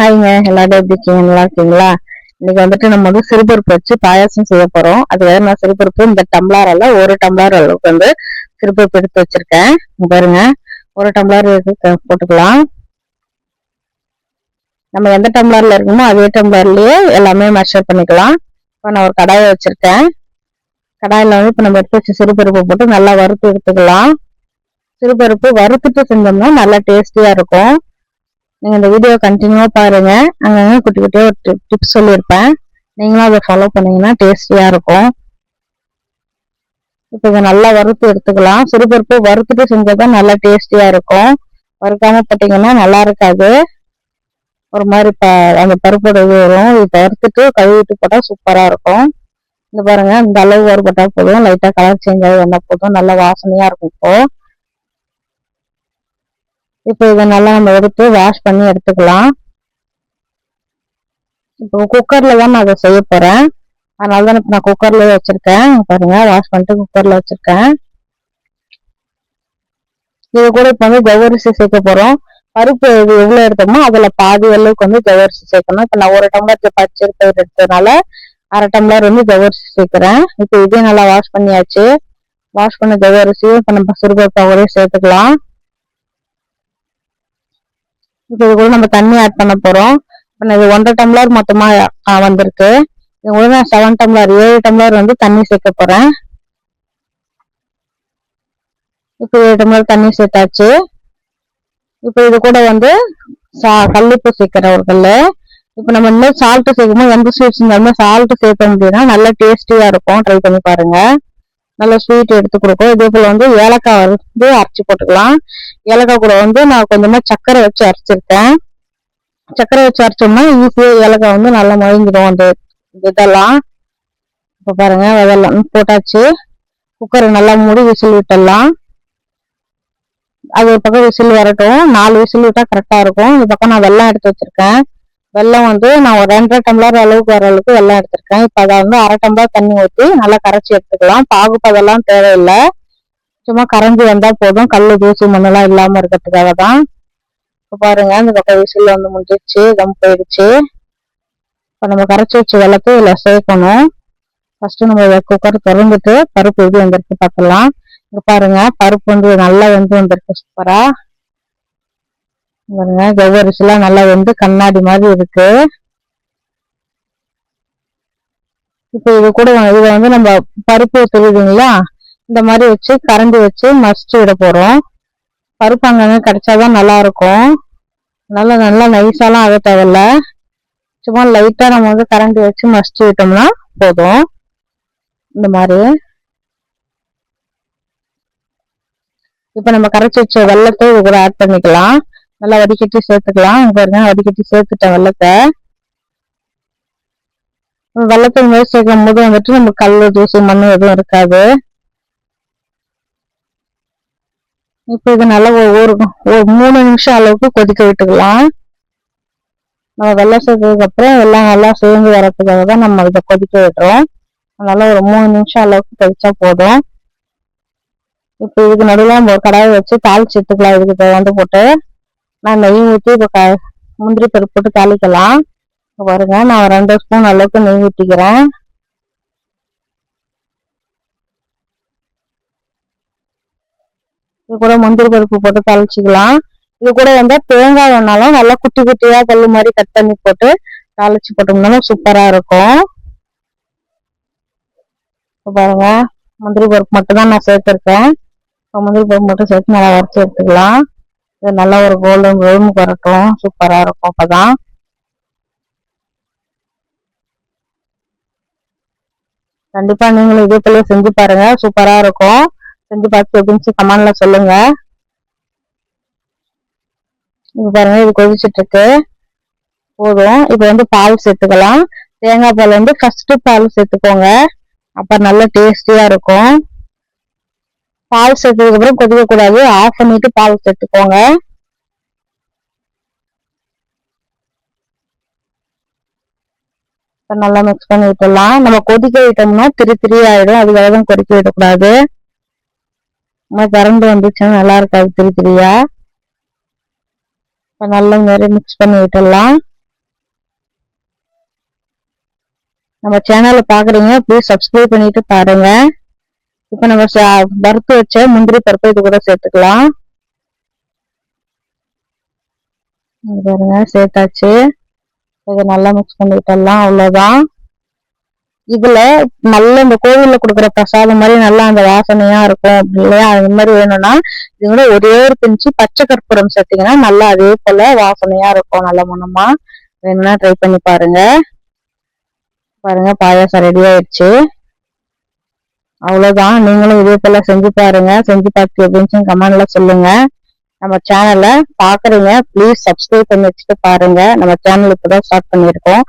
ஹாய்ங்க, எல்லாரும் எப்படி இருக்கீங்க? நல்லா இருக்கீங்களா? இன்னைக்கு வந்துட்டு நம்ம சிறுபருப்பு வச்சு பாயாசம் செய்ய போறோம். அதுக்காக நான் சிறுபருப்பு இந்த டம்ளரால 1 டம்ளர் அளவுக்கு சிறுபருப்பு எடுத்து வச்சிருக்கேன். பாருங்க, 1 டம்ளர் போட்டுக்கலாம். நம்ம எந்த டம்ளர்ல இருக்குமோ அதே டம்ளர்லயே எல்லாமே மெஷர் பண்ணிக்கலாம். இப்போ நான் ஒரு கடாயை வச்சிருக்கேன். கடாயில இப்ப நம்ம எடுத்து வச்சு சிறுபருப்பு போட்டு நல்லா வறுத்து எடுத்துக்கலாம். சிறுபருப்பு வறுத்துட்டு செஞ்சோம்னா நல்லா டேஸ்டியா இருக்கும். நீங்க இந்த வீடியோ கண்டினியூவா பாருங்க. அங்கங்க குட்டி குட்டியா ஒரு டிப்ஸ் சொல்லியிருப்பேன். நீங்களும் அதை ஃபாலோ பண்ணீங்கன்னா டேஸ்டியா இருக்கும். இப்போ இதை நல்லா வறுத்து எடுத்துக்கலாம். சிறுபருப்பு வறுத்துட்டு செஞ்சதான் நல்லா டேஸ்டியா இருக்கும். வறுக்காம போட்டீங்கன்னா நல்லா இருக்காது. ஒரு மாதிரி அந்த பருப்போட இது வரும். இப்போ வறுத்துட்டு கழுவிட்டு போட்டா சூப்பரா இருக்கும். இந்த பாருங்க, இந்த அளவு வறுபட்டா போதும். லைட்டா கலர் சேஞ்ச் ஆகி வந்தா போதும். நல்லா வாசனையா இருக்கும். இப்போ இதை நல்லா நம்ம எடுத்து வாஷ் பண்ணி எடுத்துக்கலாம். இப்போ குக்கர்ல தான் நான் அதை செய்ய போறேன். அதனாலதான் இப்ப நான் குக்கர்லயே வச்சிருக்கேன். பாருங்க, வாஷ் பண்ணிட்டு குக்கர்ல வச்சிருக்கேன். இது கூட இப்ப ஜவ்வரிசி சேர்க்க போறோம். பருப்பு எவ்வளவு எடுத்தோமோ அதுல பாதி அளவுக்கு ஜவ்வரிசி சேர்க்கணும். இப்ப நான் 1 டம்ளர் பச்சரிசி எடுத்ததுனால 1/2 டம்ளர் ஜவ்வரிசி சேர்க்கிறேன். இப்போ இதையும் நல்லா வாஷ் பண்ணியாச்சு. வாஷ் பண்ண ஜவ்வரிசியும் இப்ப நம்ம சிறுபருப்பு சேர்த்துக்கலாம். இப்போ இது கூட நம்ம தண்ணி ஆட் பண்ண போறோம். இது 1/2 டம்ளர் மொத்தமா வந்திருக்கு. இது கூட நான் 7 டம்ளர் 7 டம்ளர் தண்ணி சேர்க்க போறேன். இப்போ 7 டம்ளர் தண்ணி சேர்த்தாச்சு. இப்போ இது கூட கல்லுப்பு சேர்க்கிற ஒரு கல்லு. இப்போ நம்ம இன்னும் சால்ட் சேர்க்கும்போது எந்த ஸ்வீட்ஸ் இருந்தாலுமே சால்ட் சேர்த்தோம் அப்படின்னா நல்லா டேஸ்டியா இருக்கும். ட்ரை பண்ணி பாருங்க. நல்ல ஸ்வீட் எடுத்து கொடுக்கும். இதே போல ஏலக்காய் அரைச்சி போட்டுக்கலாம். ஏலக்காய் கூட நான் கொஞ்சமா சர்க்கரை வச்சு அரைச்சிருக்கேன். சர்க்கரை வச்சு அரைச்சோம்னா ஈஸியா ஏலக்காய் நல்லா மொழிஞ்சிடும். அந்த இதெல்லாம் இப்ப பாருங்க, அதெல்லாம் போட்டாச்சு. குக்கரை நல்லா மூடி விசில் விட்டுடலாம். அது ஒரு பக்கம் விசில் வரட்டும். 4 விசில் விட்டா கரெக்டா இருக்கும். இந்த பக்கம் நான் வெல்லம் எடுத்து வச்சிருக்கேன். வெல்லம் நான் ஒரு 2.5 டம்ளர் அளவுக்கு வர அளவுக்கு வெல்லம் எடுத்திருக்கேன். இப்ப அதை 1/2 டம்ளர் தண்ணி ஊற்றி நல்லா கரைச்சி எடுத்துக்கலாம். பாகுப்பதெல்லாம் தேவையில்லை. சும்மா கரைஞ்சி வந்தா போதும். கல்லு தூசி மண்ணெல்லாம் இல்லாம இருக்கிறதுக்காக தான். இப்ப பாருங்க, இந்த பக்கம் விசில் முடிஞ்சிச்சு, தம் போயிடுச்சு. இப்ப நம்ம கரைச்சி வச்ச வெள்ளத்தை இதுல சேர்க்கணும். ஃபர்ஸ்ட் நம்ம குக்கர் திறந்துட்டு பருப்பு எப்படி வந்திருக்கு பார்க்கலாம். இங்க பாருங்க, பருப்பு நல்லா வந்திருக்கு. சூப்பரா பாருங்க, ஜவ்வரிசி எல்லாம் நல்லா கண்ணாடி மாதிரி இருக்கு. இப்ப இது கூட இதை நம்ம பருப்பு தெரியுதுங்களா, இந்த மாதிரி வச்சு கரண்டி வச்சு மசிச்சு விட போறோம். பருப்பு அங்கங்க கிடைச்சாதான் நல்லா இருக்கும். நல்லா நல்லா நைஸாலாம் ஆக தேவையில்ல. சும்மா லைட்டா நம்ம கரண்டி வச்சு மசிச்சு விட்டோம்னா போதும். இந்த மாதிரி இப்ப நம்ம கரைச்சி வச்ச வெள்ளத்தை இது கூட ஆட் பண்ணிக்கலாம். நல்லா வடிகட்டி சேர்த்துக்கலாம். பாருங்க, வடிகட்டி சேர்த்துட்டேன் வெள்ளத்தை. வெள்ளத்தை மேல் சேர்க்கும் போது நம்ம கல்லு தூசி மண்ணு எதுவும் இருக்காது. இப்ப இது நல்லா ஒரு 3 நிமிஷம் அளவுக்கு கொதிக்க விட்டுக்கலாம். நம்ம வெள்ளம் சேர்த்ததுக்கு அப்புறம் எல்லாம் நல்லா சேர்ந்து வரதுக்காக தான் நம்ம இதை கொதிக்க விடுறோம். அதனால ஒரு 3 நிமிஷம் அளவுக்கு கொதிச்சா போதும். இப்ப இதுக்கு நடுவில் நம்ம ஒரு கடாயை வச்சு தாளிச்சு எடுத்துக்கலாம். இதுக்கு போட்டு நான் நெய் ஊற்றி இப்போ முந்திரி பருப்பு போட்டு தாளிக்கலாம். பாருங்க, நான் 2 ஸ்பூன் அளவுக்கு நெய் ஊற்றிக்கிறேன். இது கூட முந்திரி பருப்பு போட்டு தாளிச்சுக்கலாம். இது கூட தேங்காய் வேணாலும் நல்லா குட்டி குட்டியா கல்லு மாதிரி கட் பண்ணி போட்டு தாளிச்சு போட்டோம்னாலும் சூப்பரா இருக்கும். பாருங்க, முந்திரி பருப்பு மட்டும் தான் நான் சேர்த்திருக்கேன். முந்திரி பருப்பு மட்டும் சேர்த்து நல்லா வறுத்து எடுத்துக்கலாம். இது நல்லா ஒரு கோல்டன் ப்ரௌனுக்கு வரட்டும். சூப்பரா இருக்கும். அப்பதான் கண்டிப்பா நீங்களும் இதே போல செஞ்சு பாருங்க. சூப்பரா இருக்கும். செஞ்சு பார்த்து எப்படின்னு கமெண்ட்ல சொல்லுங்க. இது பாருங்க, இது கொதிச்சுட்டு இருக்கு. போதும். இப்ப பால் சேர்த்துக்கலாம். தேங்காய் பால் ஃபர்ஸ்ட் பால் சேர்த்துக்கோங்க. அப்ப நல்ல டேஸ்டியா இருக்கும். பால் சேர்த்ததுக்கு அப்புறம் கொதிக்க கூடாது. ஆஃப் பண்ணிட்டு பால் சேர்த்துக்கோங்க. நல்லா மிக்ஸ் பண்ணி விட்டுடலாம். நம்ம கொதிக்க விட்டோம்னா திரி ஆயிடும். அதுக்காக தான் கொதிக்க விடக்கூடாது. கரண்ட் வந்துச்சுன்னா நல்லா இருக்காது திரியா. நல்லா நிறைய மிக்ஸ் பண்ணி விட்டுடலாம். நம்ம சேனலை பாக்குறீங்க ப்ளீஸ் சப்ஸ்கிரைப் பண்ணிட்டு பாருங்க. இப்ப நம்ம வறுத்து வச்ச முந்திரி பருப்பு இது கூட சேர்த்துக்கலாம். பாருங்க சேர்த்தாச்சு. இதை நல்லா மிக்ஸ் பண்ணிட்டலாம். அவ்வளவுதான். இதுல நல்ல இந்த கோவில்ல கொடுக்குற பிரசாதம் மாதிரி நல்லா அந்த வாசனையா இருக்கும் இல்லையா? அது மாதிரி வேணும்னா இது கூட ஒரே ஒரு பிஞ்சு பச்சை கற்பூரம் சேர்த்தீங்கன்னா நல்லா அதே போல வாசனையா இருக்கும், நல்ல மனமா. வேணும்னா ட்ரை பண்ணி பாருங்க. பாருங்க பாயாசம் ரெடி ஆயிடுச்சு. அவ்வளவுதான். நீங்களும் இதே போல செஞ்சு பாருங்க. செஞ்சு பார்த்து அப்படின்னு கமெண்ட்ல சொல்லுங்க. நம்ம சேனலை பாக்குறீங்க ப்ளீஸ் சப்ஸ்கிரைப் பண்ணி வச்சுட்டு பாருங்க. நம்ம சேனல் இப்பதான் ஸ்டார்ட் பண்ணிருக்கோம்.